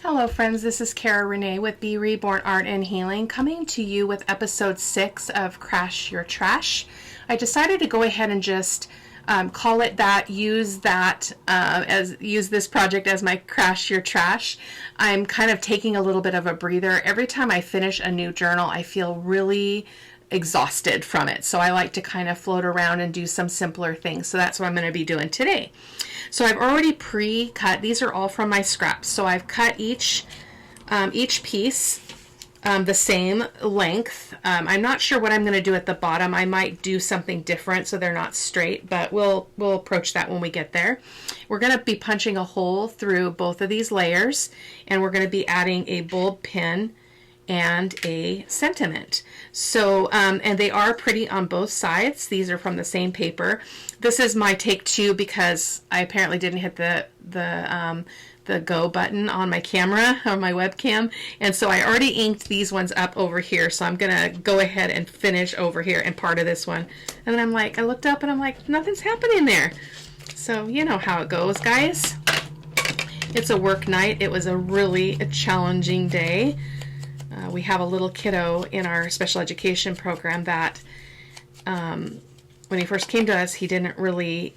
Hello friends, this is Cara-Renee with B.Reborn Art and Healing, coming to you with episode 6 of Crash Your Trash. I decided to go ahead and just call it that, use this project as my Crash Your Trash. I'm kind of taking a little bit of a breather. Every time I finish a new journal, I feel really exhausted from it. So I like to kind of float around and do some simpler things. So that's what I'm going to be doing today. So I've already pre-cut. These are all from my scraps. So I've cut each piece the same length. I'm not sure what I'm going to do at the bottom. I might do something different so they're not straight, but we'll approach that when we get there. We're going to be punching a hole through both of these layers, and we're going to be adding a bulb pin and a sentiment. So, and they are pretty on both sides. These are from the same paper. This is my take 2 because I apparently didn't hit the go button on my camera, or my webcam, and so I already inked these ones up over here, so I'm gonna go ahead and finish over here and part of this one. And then I looked up and I'm like, nothing's happening there. So you know how it goes, guys. It's a work night. It was a really challenging day. We have a little kiddo in our special education program that when he first came to us, he didn't really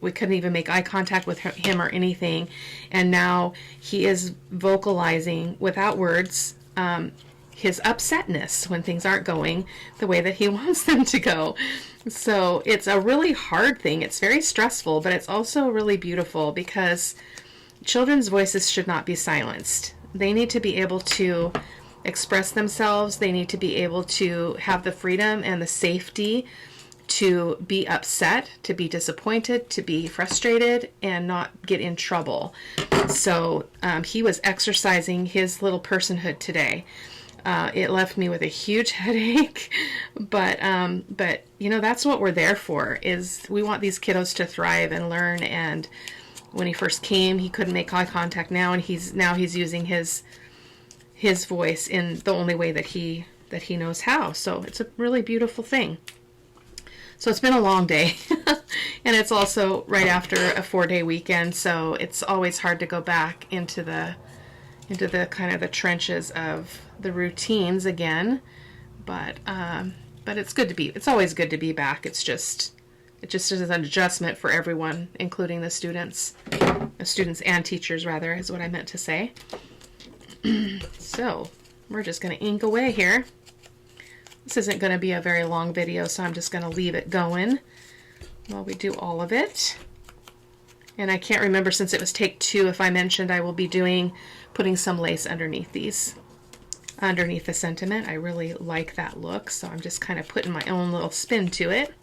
we couldn't even make eye contact with him or anything. And now he is vocalizing without words his upsetness when things aren't going the way that he wants them to go. So it's a really hard thing. It's very stressful, but it's also really beautiful because children's voices should not be silenced. They need to be able to express themselves. They need to be able to have the freedom and the safety to be upset, to be disappointed, to be frustrated, and not get in trouble. So he was exercising his little personhood today. It left me with a huge headache, but you know, that's what we're there for, is we want these kiddos to thrive and learn. And when he first came, he couldn't make eye contact now, and he's using his voice in the only way that he knows how. So it's a really beautiful thing. So it's been a long day, and it's also right after a 4-day weekend, so it's always hard to go back into the kind of the trenches of the routines again. But it's always good to be back. It just is an adjustment for everyone, including the students and teachers, rather, is what I meant to say. So we're just going to ink away here. This isn't going to be a very long video, so I'm just going to leave it going while we do all of it. And I can't remember, since it was take 2, if I mentioned I will be putting some lace underneath these, underneath the sentiment. I really like that look, so I'm just kind of putting my own little spin to it.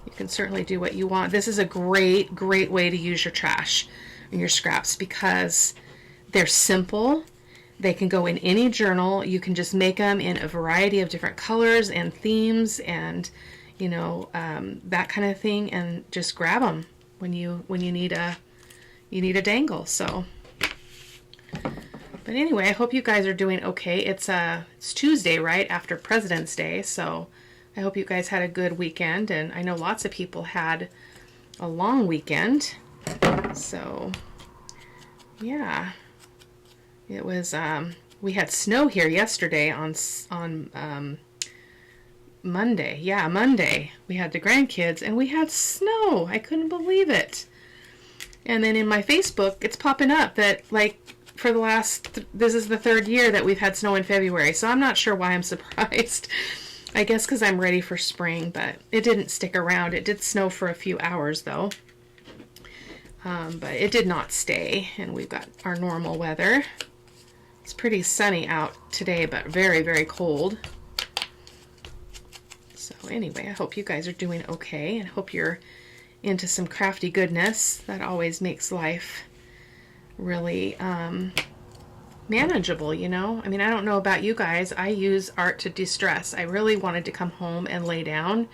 You can certainly do what you want. This is a great way to use your trash and your scraps because they're simple. They can go in any journal. You can just make them in a variety of different colors and themes, and you know, that kind of thing, and just grab them when you need a dangle. So, but anyway, I hope you guys are doing okay. It's Tuesday, right after President's Day, so I hope you guys had a good weekend, and I know lots of people had a long weekend. So yeah. It was, we had snow here yesterday on Monday. Yeah, Monday. We had the grandkids, and we had snow. I couldn't believe it. And then in my Facebook, it's popping up that, like, for the this is the 3rd year that we've had snow in February, so I'm not sure why I'm surprised. I guess because I'm ready for spring, but it didn't stick around. It did snow for a few hours, though. But it did not stay, and we've got our normal weather. It's pretty sunny out today, but very, very cold. So anyway, I hope you guys are doing okay, and hope you're into some crafty goodness. That always makes life really manageable, you know? I mean, I don't know about you guys. I use art to de-stress. I really wanted to come home and lay down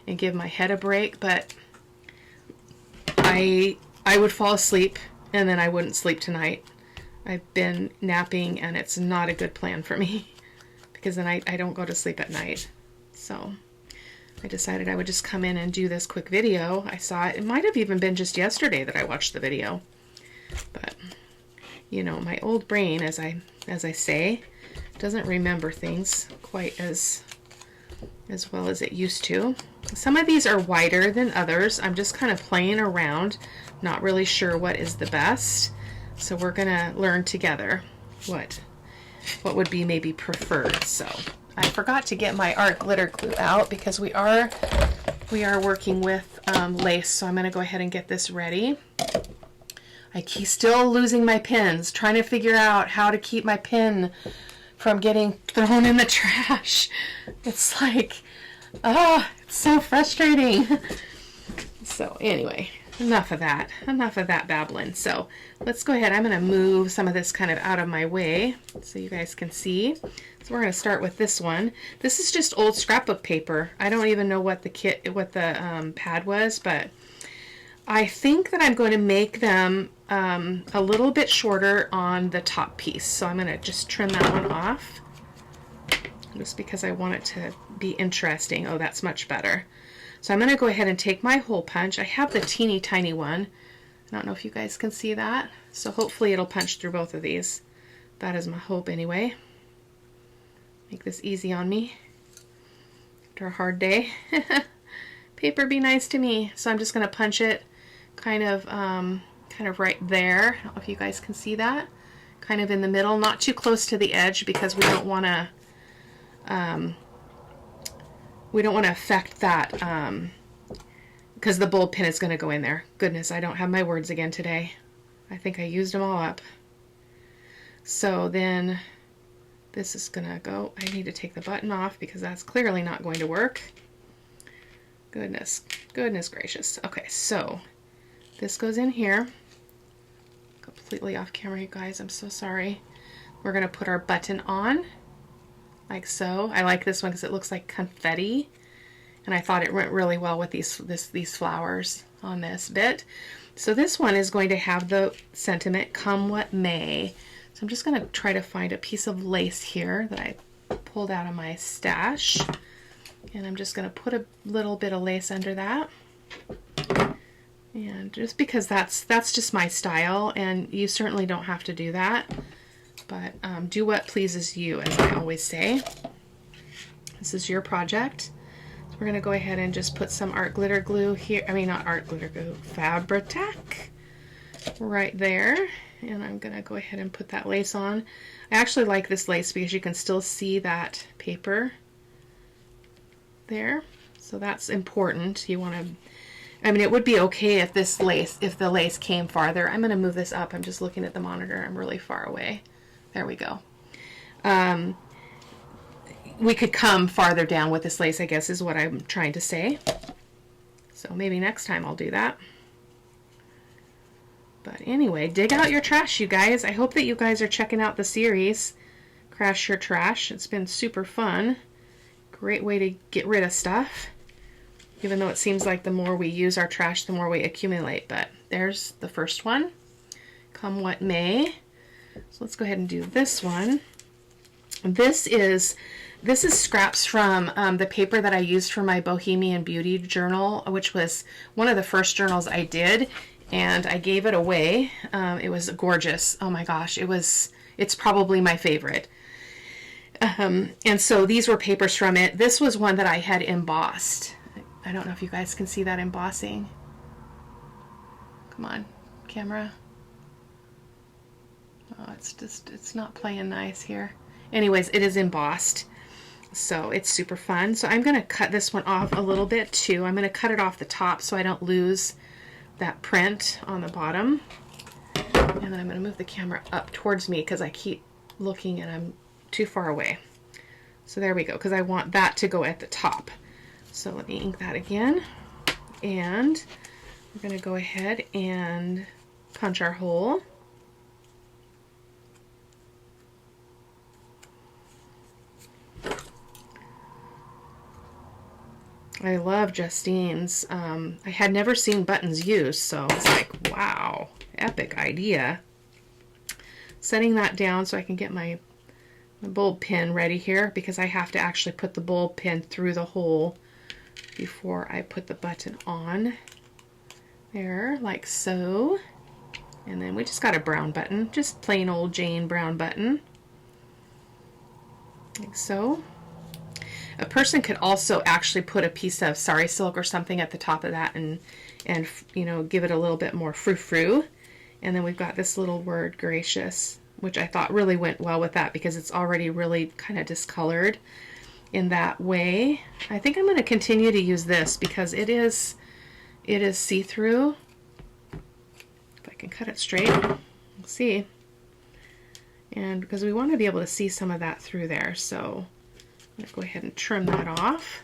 and give my head a break, but I would fall asleep, and then I wouldn't sleep tonight. I've been napping, and it's not a good plan for me because then I don't go to sleep at night. So I decided I would just come in and do this quick video. I saw it. It might have even been just yesterday that I watched the video. But you know, my old brain, as I say, doesn't remember things quite as well as it used to. Some of these are wider than others. I'm just kind of playing around, not really sure what is the best. So we're gonna learn together what would be maybe preferred. So I forgot to get my art glitter glue out because we are working with lace. So I'm gonna go ahead and get this ready. I keep still losing my pins, trying to figure out how to keep my pin from getting thrown in the trash. It's like, it's so frustrating. So anyway, enough of that babbling. So let's go ahead. I'm going to move some of this kind of out of my way so you guys can see. So we're going to start with this one. This is just old scrapbook paper. I don't even know what the pad was, but I think that I'm going to make them a little bit shorter on the top piece. So I'm going to just trim that one off just because I want it to be interesting. Oh, that's much better. So I'm going to go ahead and take my hole punch. I have the teeny tiny one. I don't know if you guys can see that. So hopefully it'll punch through both of these. That is my hope anyway. Make this easy on me after a hard day. Paper be nice to me. So I'm just going to punch it kind of right there. I don't know if you guys can see that. Kind of in the middle, not too close to the edge because we don't want to affect that because the bulb pin is going to go in there. Goodness, I don't have my words again today. I think I used them all up. So then this is going to go. I need to take the button off because that's clearly not going to work. Goodness gracious. Okay, so this goes in here. Completely off camera, you guys. I'm so sorry. We're going to put our button on like so. I like this one because it looks like confetti, and I thought it went really well with these flowers on this bit. So this one is going to have the sentiment, "Come what may." So I'm just going to try to find a piece of lace here that I pulled out of my stash, and I'm just going to put a little bit of lace under that. And just because that's just my style, and you certainly don't have to do that, but do what pleases you, as I always say. This is your project. So we're going to go ahead and just put some art glitter glue here. I mean, not art glitter glue, Fabri-Tac right there. And I'm going to go ahead and put that lace on. I actually like this lace because you can still see that paper there. So that's important. You want to, I mean, it would be okay if the lace came farther. I'm going to move this up. I'm just looking at the monitor. I'm really far away. There we go. We could come farther down with this lace, I guess, is what I'm trying to say. So maybe next time I'll do that. But anyway, dig out your trash, you guys. I hope that you guys are checking out the series, Crash Your Trash. It's been super fun. Great way to get rid of stuff. Even though it seems like the more we use our trash, the more we accumulate. But there's the first one. Come what may. So let's go ahead and do this one. This is scraps from the paper that I used for my Bohemian Beauty journal, which was one of the first journals I did, and I gave it away. It was gorgeous. Oh my gosh, it's probably my favorite. And so these were papers from it. This was one that I had embossed. I don't know if you guys can see that embossing. Come on, camera. Oh, it's not playing nice here. Anyways, it is embossed. So it's super fun. So I'm going to cut this one off a little bit too. I'm going to cut it off the top so I don't lose that print on the bottom. And then I'm going to move the camera up towards me because I keep looking and I'm too far away. So there we go, because I want that to go at the top. So let me ink that again. And we're going to go ahead and punch our hole. I love Justine's. I had never seen buttons used, so it's like, wow, epic idea. Setting that down so I can get my bulb pin ready here, because I have to actually put the bulb pin through the hole before I put the button on. There, like so. And then we just got a brown button, just plain old Jane brown button, like so. A person could also actually put a piece of sari silk or something at the top of that and you know, give it a little bit more frou-frou. And then we've got this little word, gracious, which I thought really went well with that because it's already really kind of discolored in that way. I think I'm going to continue to use this because it is see-through. If I can cut it straight, let's see. And because we want to be able to see some of that through there, so I'm going to go ahead and trim that off.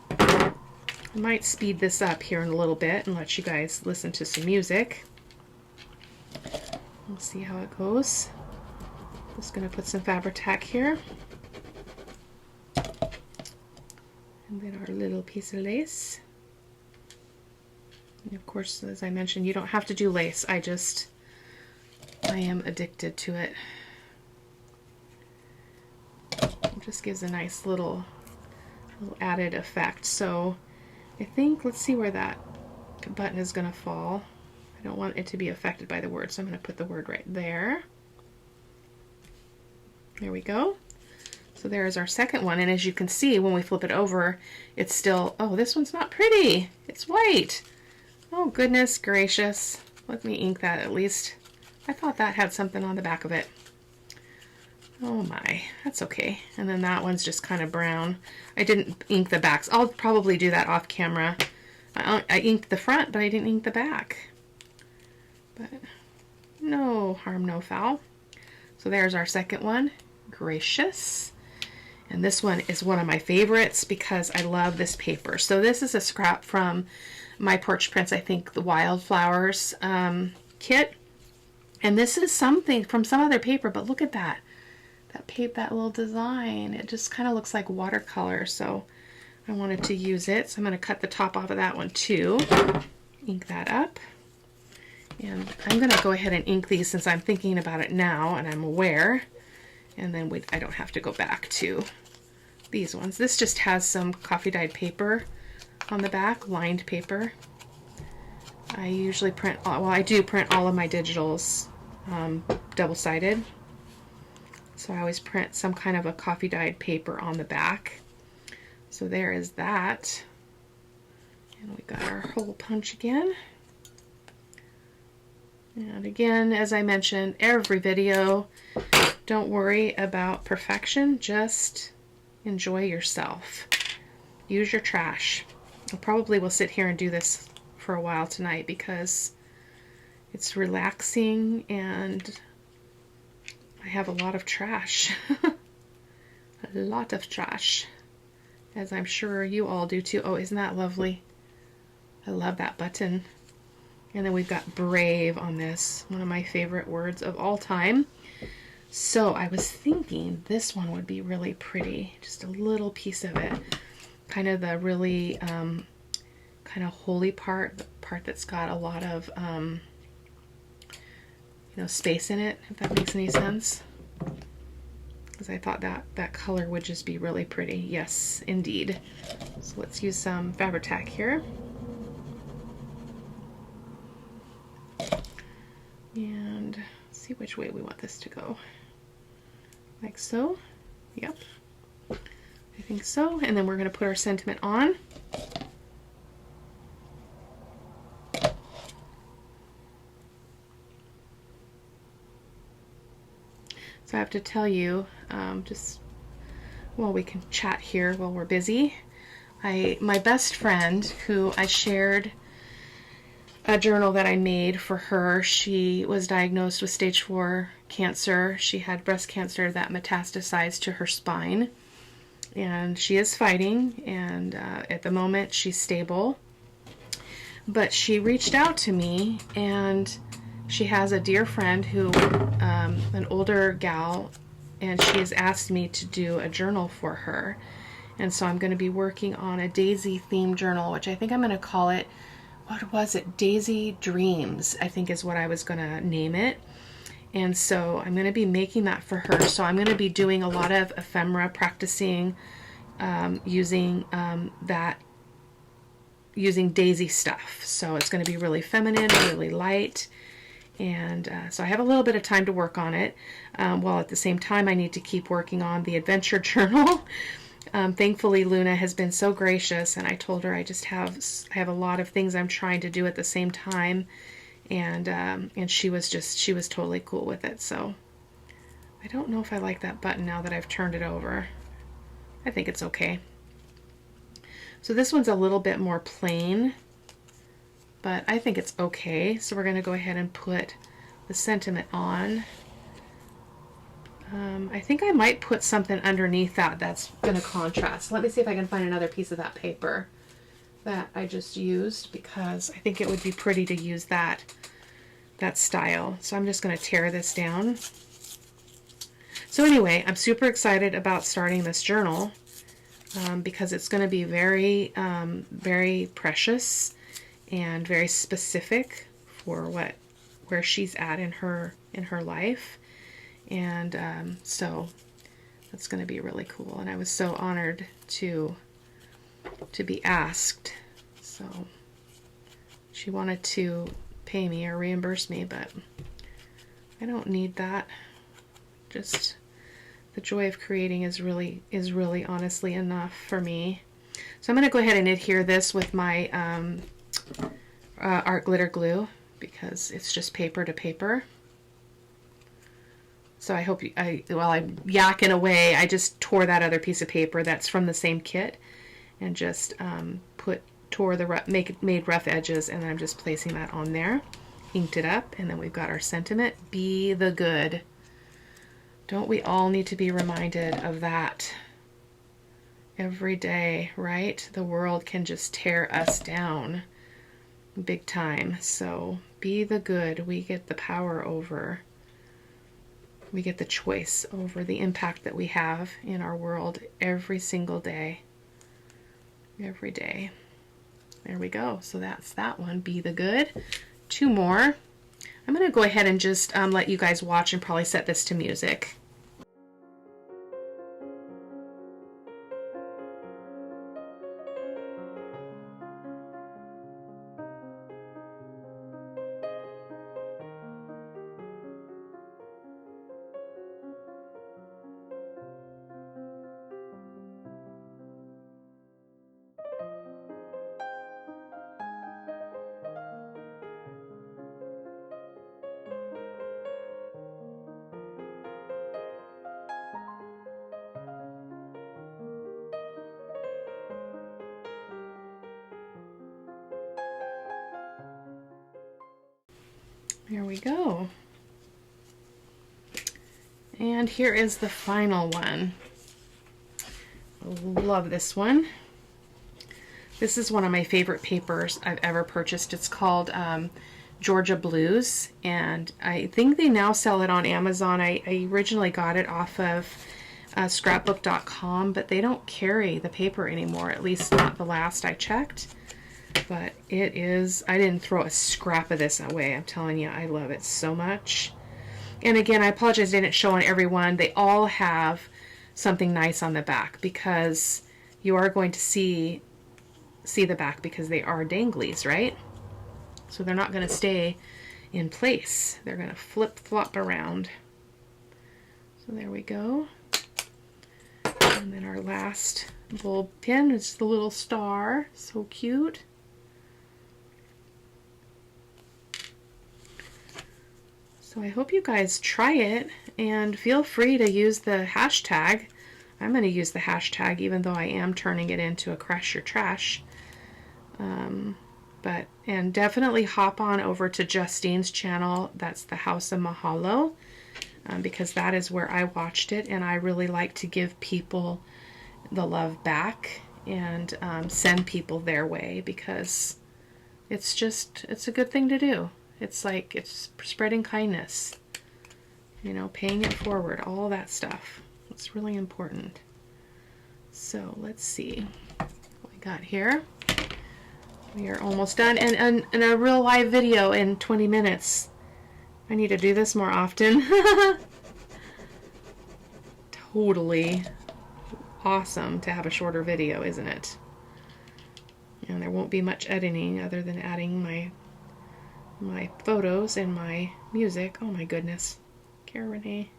I might speed this up here in a little bit and let you guys listen to some music. We'll see how it goes. Just going to put some Fabri-Tac here. And then our little piece of lace. And of course, as I mentioned, you don't have to do lace. I am addicted to it. It just gives a nice little added effect. So I think, let's see where that button is going to fall. I don't want it to be affected by the word, so I'm going to put the word right there. There we go. So there's our second one, and as you can see, when we flip it over, it's still, oh, this one's not pretty. It's white. Oh, goodness gracious. Let me ink that at least. I thought that had something on the back of it. Oh my, that's okay. And then that one's just kind of brown. I didn't ink the backs. I'll probably do that off camera. I inked the front, but I didn't ink the back. But no harm, no foul. So there's our second one, gracious. And this one is one of my favorites because I love this paper. So this is a scrap from my Porch Prints, I think the Wildflowers kit. And this is something from some other paper, but look at that. That little design. It just kind of looks like watercolor, so I wanted to use it. So I'm going to cut the top off of that one too. Ink that up. And I'm going to go ahead and ink these since I'm thinking about it now and I'm aware. And then I don't have to go back to these ones. This just has some coffee dyed paper on the back, lined paper. I usually print, well, I do print all of my digitals double-sided. So I always print some kind of a coffee dyed paper on the back. So there is that. And we got our hole punch again. And again, as I mentioned, every video, don't worry about perfection, just enjoy yourself. Use your trash. I probably will sit here and do this for a while tonight because it's relaxing and I have a lot of trash. A lot of trash. As I'm sure you all do too. Oh, isn't that lovely? I love that button. And then we've got brave on this. One of my favorite words of all time. So I was thinking this one would be really pretty. Just a little piece of it. Kind of the really kind of holy part. The part that's got a lot of you know, space in it, if that makes any sense. Because I thought that color would just be really pretty. Yes, indeed. So let's use some Fabri-Tac here. And see which way we want this to go. Like so. Yep. I think so. And then we're going to put our sentiment on. So I have to tell you, just while we can chat here while we're busy, my best friend who I shared a journal that I made for her, she was diagnosed with stage 4 cancer. She had breast cancer that metastasized to her spine, and she is fighting, and at the moment she's stable. But she reached out to me, and she has a dear friend who, an older gal, and she has asked me to do a journal for her. And so I'm going to be working on a Daisy themed journal, which I think I'm going to call it, what was it? Daisy Dreams, I think is what I was going to name it. And so I'm going to be making that for her. So I'm going to be doing a lot of ephemera, practicing using that using daisy stuff. So it's going to be really feminine, really light. And so I have a little bit of time to work on it, while at the same time I need to keep working on the adventure journal. Thankfully, Luna has been so gracious, and I told her I have a lot of things I'm trying to do at the same time, and she was totally cool with it. So I don't know if I like that button now that I've turned it over. I think it's okay. So this one's a little bit more plain, but I think it's okay. So we're going to go ahead and put the sentiment on. I think I might put something underneath that's going to contrast. Let me see if I can find another piece of that paper that I just used, because I think it would be pretty to use that style. So I'm just going to tear this down. So anyway, I'm super excited about starting this journal, because it's going to be very, very precious and very specific for where she's at in her life. And so that's going to be really cool. And I was so honored to be asked. So she wanted to pay me or reimburse me, but I don't need that. Just the joy of creating is really honestly enough for me. So I'm going to go ahead and adhere this with my art glitter glue, because it's just paper to paper. So I hope while I'm yakking away, I just tore that other piece of paper that's from the same kit, and just made rough edges, and then I'm just placing that on there, inked it up, and then we've got our sentiment: be the good. Don't we all need to be reminded of that every day, right? The world can just tear us down big time. So be the good. We get the power over. We get the choice over the impact that we have in our world every single day. Every day. There we go. So that's that one. Be the good. Two more. I'm going to go ahead and just let you guys watch and probably set this to music. There we go. And here is the final one. Love this one. This is one of my favorite papers I've ever purchased. It's called Georgia Blues, and I think they now sell it on Amazon. I originally got it off of scrapbook.com, but they don't carry the paper anymore, at least not the last I checked. But it is, I didn't throw a scrap of this away. I'm telling you, I love it so much. And again, I apologize I didn't show on every one. They all have something nice on the back, because you are going to see the back, because they are danglies, right? So they're not going to stay in place. They're going to flip-flop around. So there we go. And then our last bulb pin is the little star. So cute. So I hope you guys try it, and feel free to use the hashtag. I'm going to use the hashtag, even though I am turning it into a Crash Your Trash. And definitely hop on over to Justine's channel. That's the House of Mahalo, because that is where I watched it, and I really like to give people the love back and send people their way, because it's a good thing to do. It's like, it's spreading kindness, you know, paying it forward, all that stuff. It's really important. So let's see what we got here. We are almost done, and a real live video in 20 minutes. I need to do this more often. Totally awesome to have a shorter video, isn't it? And there won't be much editing other than adding my photos and my music. Oh my goodness. Cara-Renee,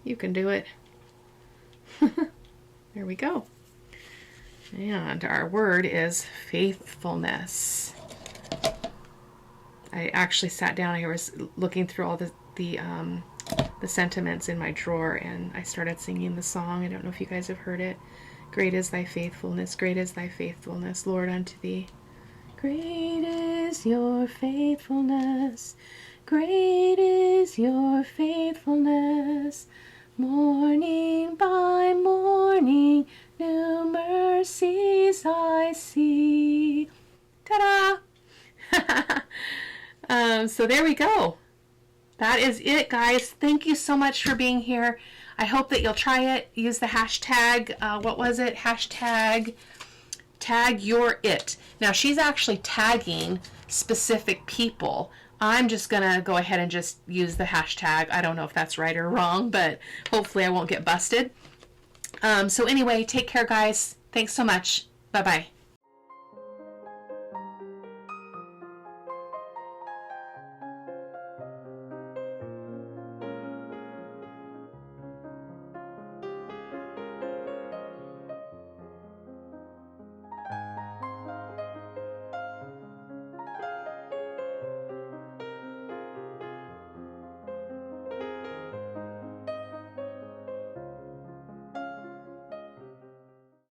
you can do it. There we go. And our word is faithfulness. I actually sat down, I was looking through all the sentiments in my drawer, and I started singing the song. I don't know if you guys have heard it. Great is thy faithfulness, great is thy faithfulness, Lord, unto thee. Great is your faithfulness, great is your faithfulness. Morning by morning, new mercies I see. Ta-da! So there we go. That is it, guys. Thank you so much for being here. I hope that you'll try it. Use the hashtag, what was it? Hashtag tagyourit. Now, she's actually tagging specific people. I'm just going to go ahead and just use the hashtag. I don't know if that's right or wrong, but hopefully I won't get busted. So anyway, take care, guys. Thanks so much. Bye-bye.